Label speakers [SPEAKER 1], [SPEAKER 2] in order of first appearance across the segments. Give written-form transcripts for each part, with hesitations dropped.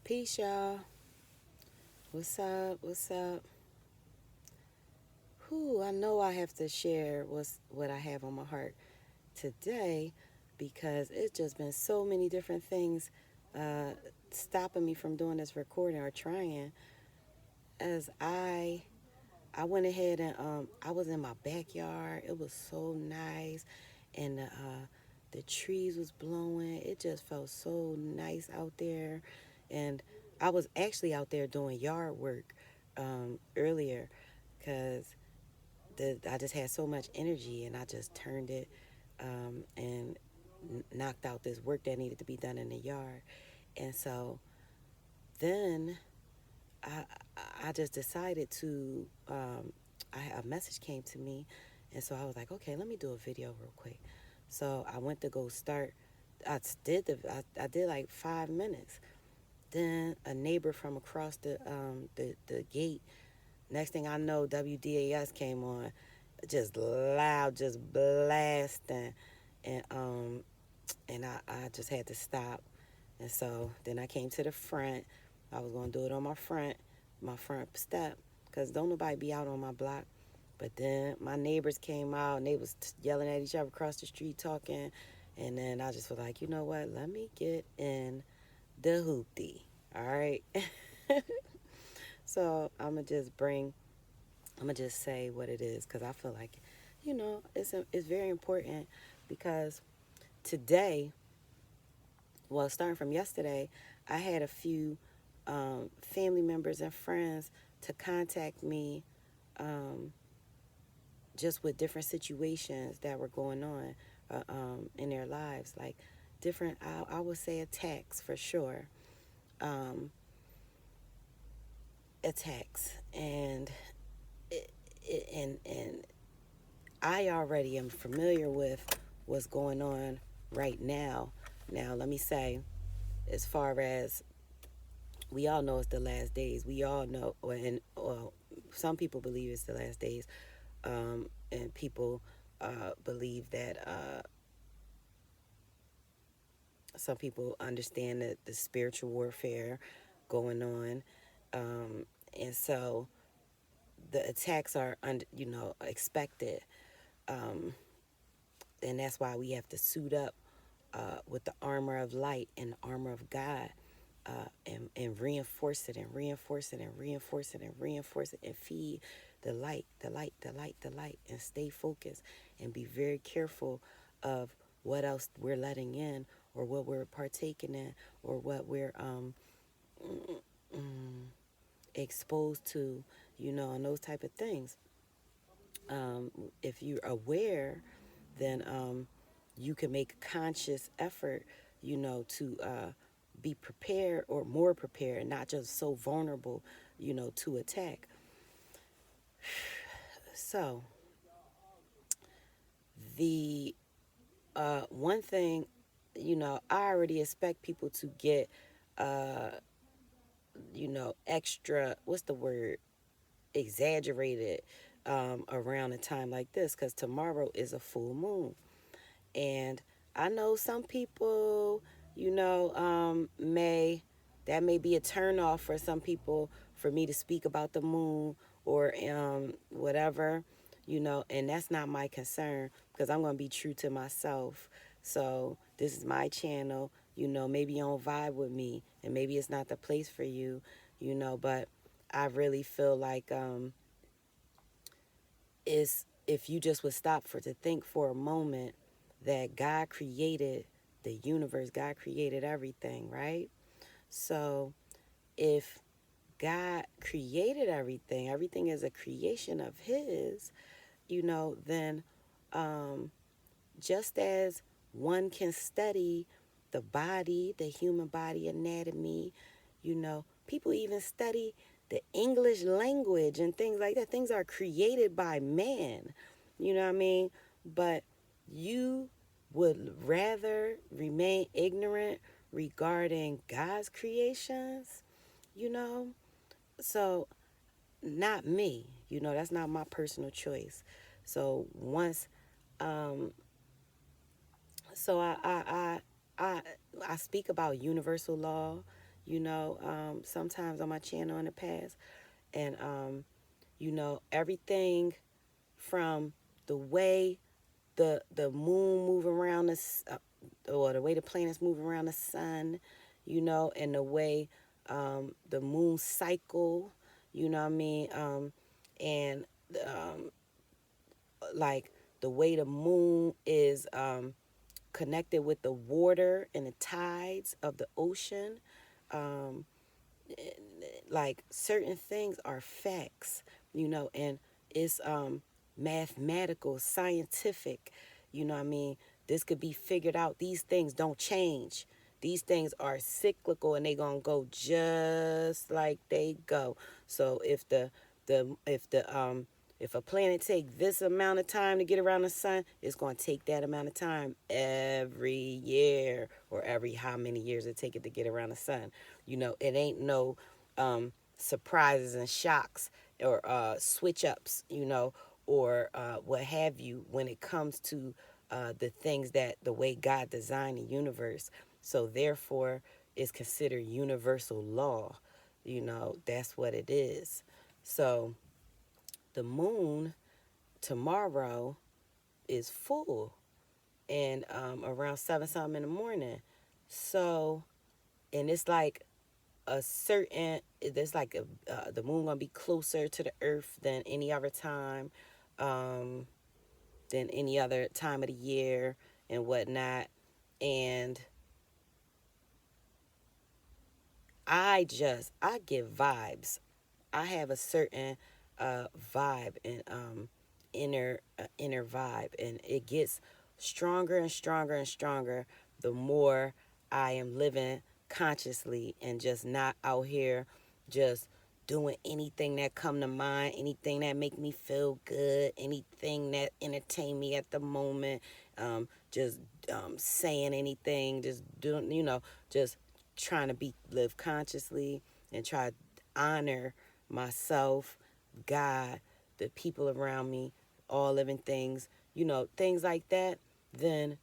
[SPEAKER 1] Peace, y'all. What's up? What's up? Whew, I know I have to share what I have on my heart today because it's just been so many different things uh, stopping me from doing this recording or trying. As I went ahead and I was in my backyard. It was so nice, and the trees was blowing. It just felt so nice out there, and I was actually out there doing yard work earlier because I just had so much energy, and I just turned it and knocked out this work that needed to be done in the yard, and so then I I just decided to a message came to me, and so I was like, okay, let me do a video real quick. So I went to go start. I did like 5 minutes. Then a neighbor from across the gate. Next thing I know, WDAS came on, just loud, just blasting, and I just had to stop. And so then I came to the front. I was gonna do it on my front step, cause don't nobody be out on my block. But then my neighbors came out and they was yelling at each other across the street talking, and then I just was like, you know what? Let me get in the hoopty. All right. So I'm gonna just say what it is, cause I feel like, it's very important because today, well, starting from yesterday, I had a few family members and friends to contact me um, just with different situations that were going on in their lives, like different, I would say attacks for sure, um, attacks, and and I already am familiar with what's going on right now. Now, let me say, as far as we all know it's the last days. We all know, and well, some people believe it's the last days, and people believe that some people understand that the spiritual warfare going on, and so the attacks are, expected, um, and that's why we have to suit up with the armor of light and the armor of God, and reinforce it and reinforce it and reinforce it and reinforce it and feed the light, the light, the light, the light, and stay focused and be very careful of what else we're letting in or what we're partaking in or what we're exposed to, and those type of things. If you're aware, then you can make a conscious effort, to be prepared or more prepared and not just so vulnerable, to attack. So, the one thing, I already expect people to get, uh, extra, what's the word? Exaggerated around a time like this because tomorrow is a full moon. And I know some people, that may be a turnoff for some people for me to speak about the moon or whatever, and that's not my concern because I'm going to be true to myself. So this is my channel, maybe you don't vibe with me and maybe it's not the place for you, but I really feel like is if you just would stop for to think for a moment that God created the universe, God created everything, right? So if God created everything, everything is a creation of His, then um, just as one can study the body, the human body anatomy, people even study the English language and things like that. Things are created by man, you know what I mean? But you would rather remain ignorant regarding God's creations, you know? So, not me, that's not my personal choice. So, once um, so I speak about universal law, sometimes on my channel in the past. And, everything from the way the moon move around or the way the planets move around the sun, and the way the moon cycle, you know what I mean? And um, like the way the moon is connected with the water and the tides of the ocean. Um, like certain things are facts, and it's mathematical, scientific, you know what I mean? This could be figured out. These things don't change. These things are cyclical and they gonna go just like they go. So if a planet take this amount of time to get around the sun, it's going to take that amount of time every year or every how many years it take it to get around the sun. It ain't no surprises and shocks or switch ups, or what have you when it comes to the things that the way God designed the universe. So therefore, it's considered universal law. That's what it is. So the moon tomorrow is full and around 7 something in the morning. So, and it's like a certain, there's like the moon gonna be closer to the earth um, than any other time of the year and whatnot. And I give vibes. I have a certain vibe and inner vibe, and it gets stronger and stronger and stronger the more I am living consciously and just not out here just doing anything that come to mind, anything that make me feel good, anything that entertain me at the moment, just saying anything, just doing, just trying to live consciously and try to honor myself, God, the people around me, all living things, things like that, then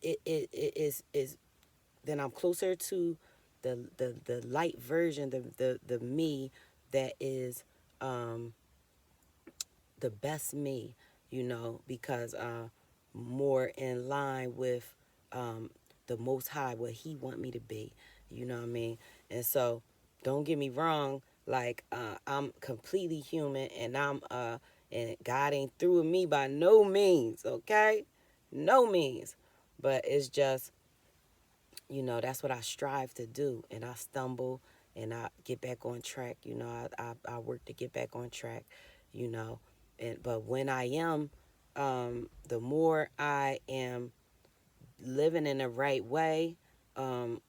[SPEAKER 1] it is then I'm closer to the light version, the me that is um the best me, because more in line with the Most High, what He want me to be, you know what I mean? And so, don't get me wrong, like I'm completely human, and and God ain't through with me by no means, okay? No means, but it's just that's what I strive to do, and I stumble and I get back on track. I work to get back on track, you know, and but when I am, the more I am living in the right way, um,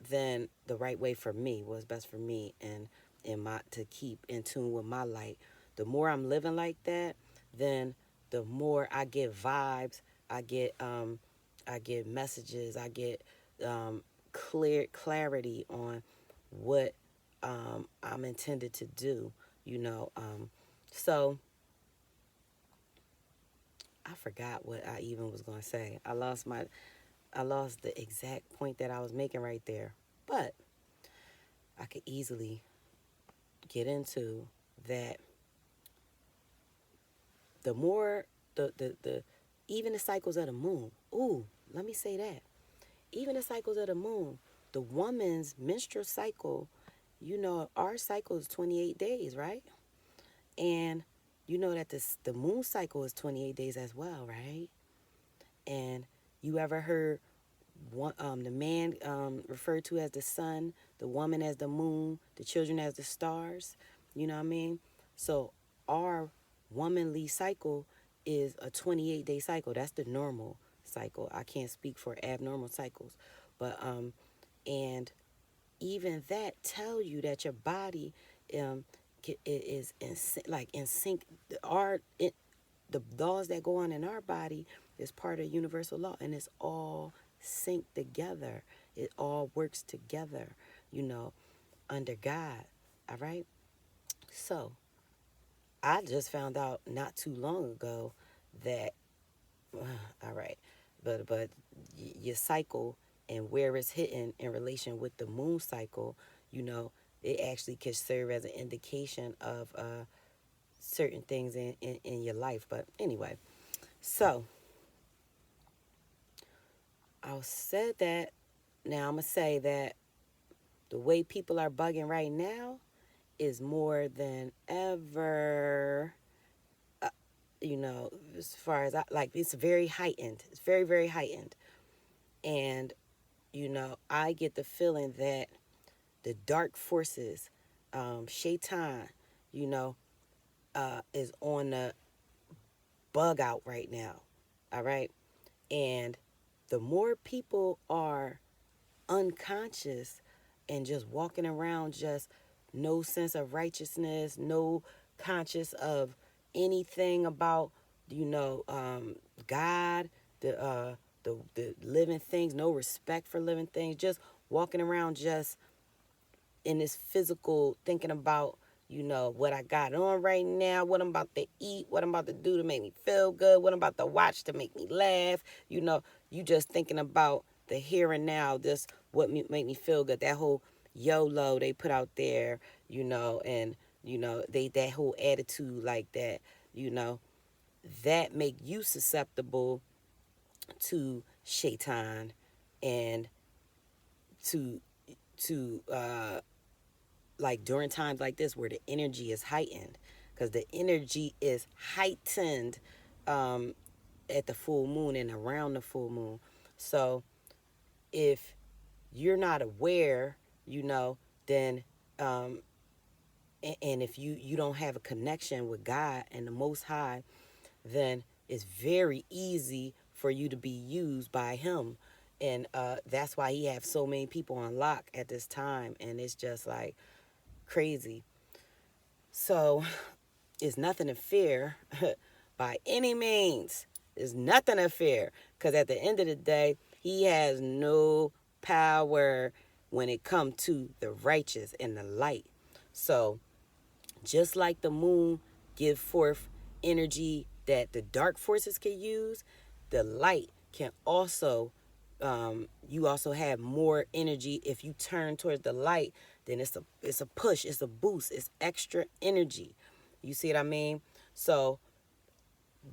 [SPEAKER 1] then the right way for me was best for me, and in my to keep in tune with my light. The more I'm living like that, then the more I get vibes, I get I get messages, I get clarity on what I'm intended to do. So I forgot what I even was gonna say. I lost the exact point that I was making right there, but I could easily get into that. The more the even the cycles of the moon. Ooh, let me say that. Even the cycles of the moon, the woman's menstrual cycle, our cycle is 28 days, right? And you know that the moon cycle is 28 days as well, right? And you ever heard the man referred to as the sun, the woman as the moon, the children as the stars? You know what I mean? So our womanly cycle is a 28-day cycle. That's the normal cycle. I can't speak for abnormal cycles, but and even that tell you that your body um is in sync. The laws that go on in our body is part of universal law, and it's all synced together. It all works together, you know, under God. All right. So I just found out not too long ago that all right, but your cycle and where it's hitting in relation with the moon cycle, you know, it actually can serve as an indication of certain things in your life. But anyway, so I said that. Now I'm going to say that the way people are bugging right now is more than ever. You know, as far as like, it's very heightened. It's very, very heightened. And, you know, I get the feeling that the dark forces, Shaitan, you know, is on the bug out right now. All right. And the more people are unconscious and just walking around, just no sense of righteousness, no conscious of anything about, you know, God, the living things, no respect for living things, just walking around just in this physical, thinking about, you know, what I got on right now, what I'm about to eat, what I'm about to do to make me feel good, what I'm about to watch to make me laugh. You know, you just thinking about the here and now, just what make me feel good. That whole YOLO they put out there, you know, and, you know, that whole attitude like that, you know, that make you susceptible to Shaitan and to to like during times like this where the energy is heightened, because the energy is heightened um, at the full moon and around the full moon. So if you're not aware, you know, then and if you don't have a connection with God and the Most High, then it's very easy for you to be used by Him. And that's why He have so many people on lock at this time, and it's just like crazy. So it's nothing to fear by any means. There's nothing to fear, because at the end of the day, he has no power when it comes to the righteous and the light. So just like the moon give forth energy that the dark forces can use, the light can also, you also have more energy. If you turn towards the light, then it's a push, it's a boost, it's extra energy. You see what I mean? So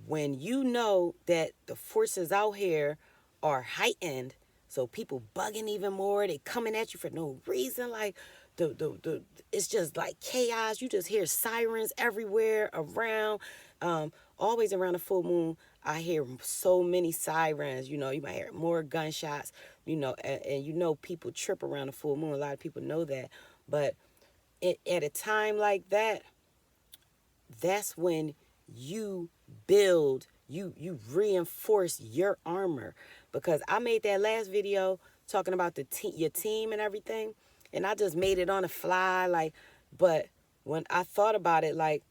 [SPEAKER 1] when you know that the forces out here are heightened, so people bugging even more, they coming at you for no reason, like the it's just like chaos. You just hear sirens everywhere around. Always around the full moon, I hear so many sirens. You know, you might hear more gunshots. You know, and you know people trip around the full moon. A lot of people know that, but at a time like that, that's when you build, you reinforce your armor. Because I made that last video talking about your team and everything, and I just made it on the fly, like, but when I thought about it, like,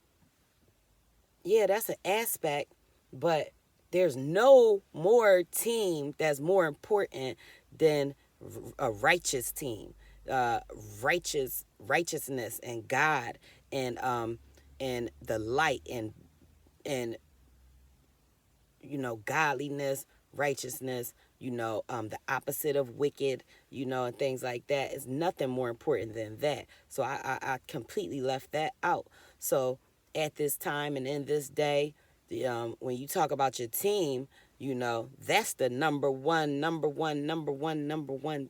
[SPEAKER 1] yeah, that's an aspect, but there's no more team that's more important than a righteous team, uh, righteousness and God, and the light, and you know, godliness, righteousness, you know, the opposite of wicked, you know, and things like that. Is nothing more important than that. So I completely left that out. So at this time and in this day, when you talk about your team, you know, that's the number one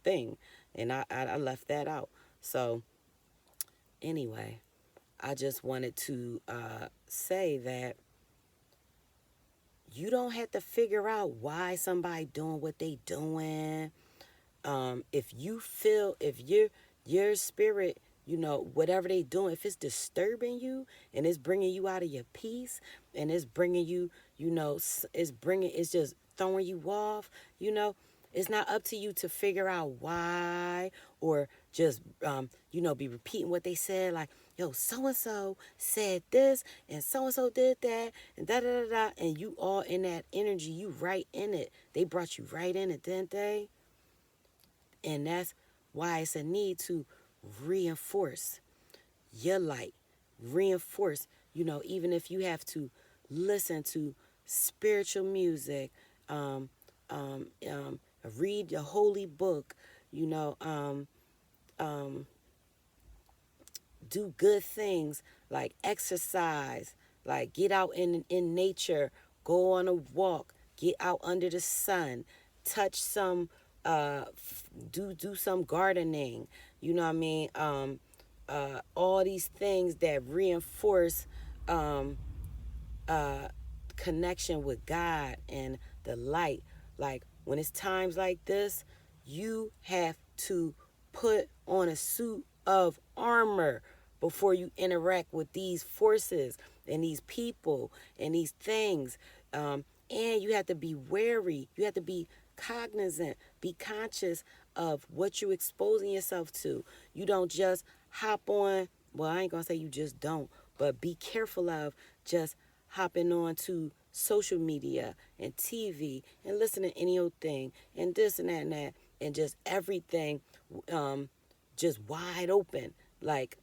[SPEAKER 1] thing. And I left that out. So anyway, I just wanted to say that you don't have to figure out why somebody doing what they doing. If you feel, if your spirit, you know, whatever they doing, if it's disturbing you and it's bringing you out of your peace, and it's bringing you, you know, it's just throwing you off, you know, it's not up to you to figure out why, or just, you know, be repeating what they said, like, yo, so-and-so said this, and so-and-so did that, and da-da-da-da, and you all in that energy, you right in it. They brought you right in it, didn't they? And that's why it's a need to reinforce your light, reinforce, you know, even if you have to listen to spiritual music, um, um, um, read the holy book, you know, um, do good things like exercise, like get out in nature, go on a walk, get out under the sun, touch some, do some gardening. You know what I mean? All these things that reinforce um, uh, connection with God and the light. Like when it's times like this, you have to put on a suit of armor before you interact with these forces and these people and these things. And you have to be wary. You have to be cognizant, be conscious of what you're exposing yourself to. You don't just hop on, well, I ain't gonna say you just don't, but be careful of just hopping on to social media and TV and listening to any old thing and this and that and just everything just wide open. Like,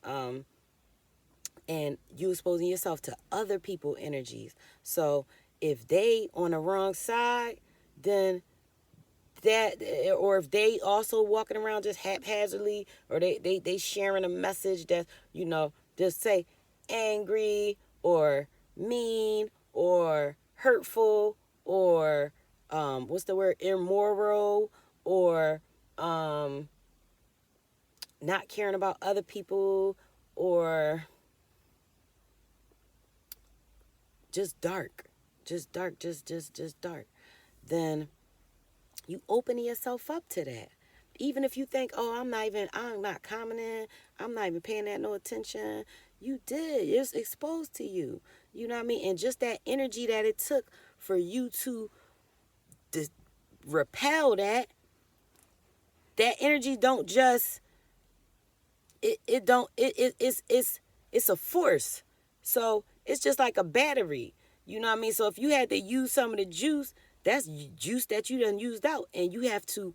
[SPEAKER 1] and you exposing yourself to other people energies. So if they on the wrong side, then that, or if they also walking around just haphazardly, or they sharing a message that, you know, just say angry or mean or hurtful or what's the word, immoral, or um not caring about other people, or just dark, just dark, then you opening yourself up to that. Even if you think, oh, I'm not commenting, I'm not even paying that no attention, you did. It's exposed to you. You know what I mean? And just that energy that it took for you to repel that energy don't just, it don't, it's a force. So it's just like a battery. You know what I mean? So if you had to use some of the juice, that's juice that you done used out, and you have to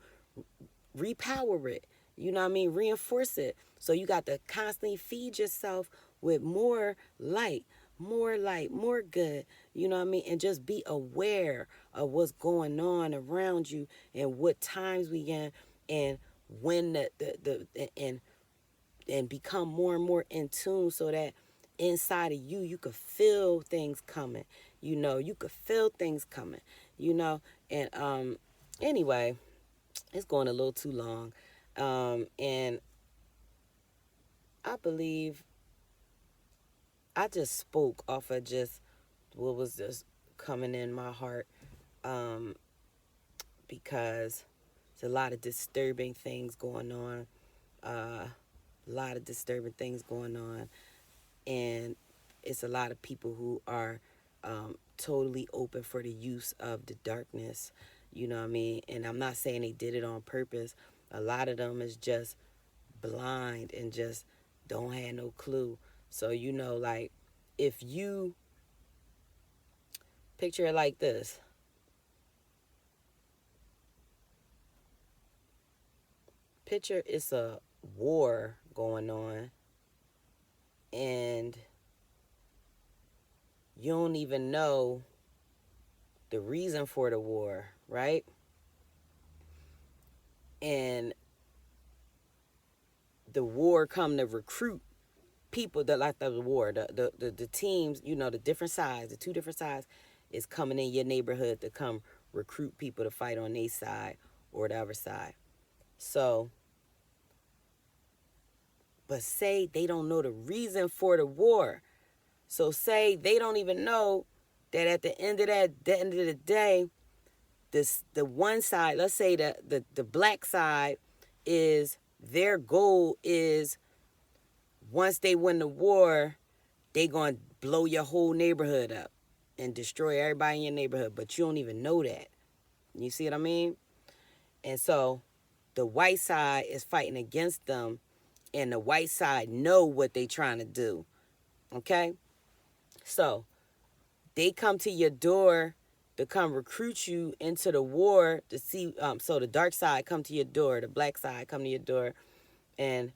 [SPEAKER 1] repower it. You know what I mean? Reinforce it. So you got to constantly feed yourself with more light, more good. You know what I mean? And just be aware of what's going on around you and what times we in, and when and become more and more in tune, so that inside of you, you could feel things coming. You know, you could feel things coming, you know. And anyway, it's going a little too long. And I believe I just spoke off of just what was just coming in my heart, um, because there's a lot of disturbing things going on. A lot of disturbing things going on. And it's a lot of people who are totally open for the use of the darkness. You know what I mean? And I'm not saying they did it on purpose. A lot of them is just blind and just don't have no clue. So, you know, like, if you picture it like this, picture it's a war going on, and you don't even know the reason for the war, right? And the war come to recruit people that, like the war, the teams, you know, the different sides, the two different sides is coming in your neighborhood to come recruit people to fight on their side or the other side. So, but say they don't know the reason for the war. So say they don't even know that at the end of the day, the one side, let's say the black side, is their goal is, once they win the war, they gonna blow your whole neighborhood up and destroy everybody in your neighborhood, but you don't even know that. You see what I mean? And so the white side is fighting against them, and the white side know what they trying to do. Okay? So they come to your door to come recruit you into the war to see, so the dark side come to your door, the black side come to your door, and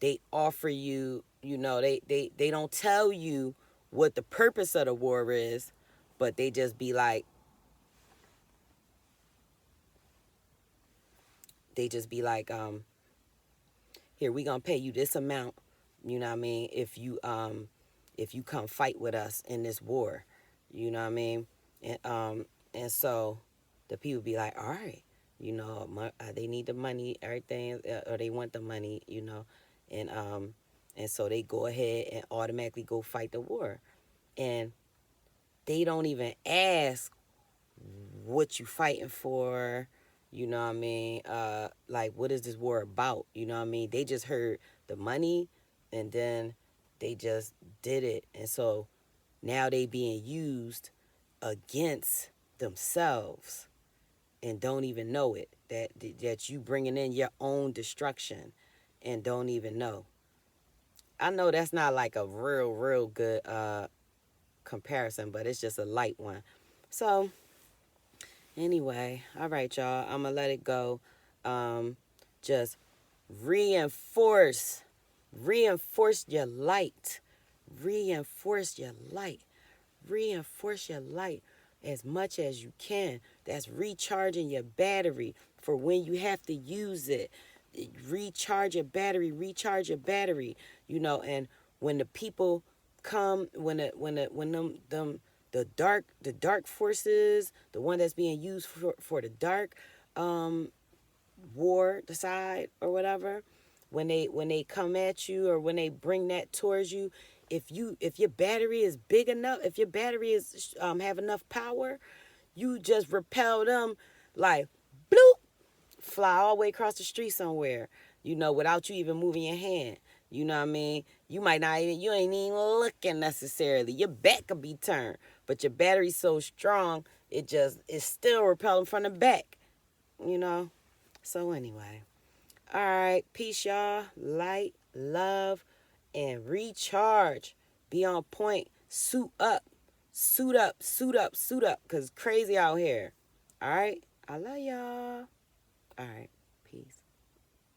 [SPEAKER 1] they offer you, you know, they don't tell you what the purpose of the war is, but they just be like, they just be like, here, we gonna pay you this amount, you know what I mean, if you come fight with us in this war, you know what I mean? And so the people be like, all right, they need the money, everything, or they want the money, and and so they go ahead and automatically go fight the war. And they don't even ask what you fighting for, you know what I mean? Like, what is this war about? You know what I mean? They just heard the money, and then they just did it. And so now they being used against themselves and don't even know it. That you bringing in your own destruction and don't even know. I know that's not like a real good comparison, but it's just a light one. So anyway, all right, y'all. I'm gonna let it go. Just reinforce, reinforce your light, reinforce your light, reinforce your light as much as you can. That's recharging your battery for when you have to use it. Recharge your battery, recharge your battery. And when the people come, when the dark forces, the one that's being used for the dark war, the side or whatever, when they come at you or when they bring that towards you, if your battery is big enough, if your battery is have enough power, you just repel them like bloop, fly all the way across the street somewhere, without you even moving your hand. You know what I mean? You might not even, you ain't even looking necessarily. Your back could be turned, but your battery's so strong, it's still repelling from the back, you know? So anyway, all right, peace, y'all. Light, love, and recharge. Be on point. Suit up, suit up, suit up, suit up, because crazy out here. All right, I love y'all. All right, peace.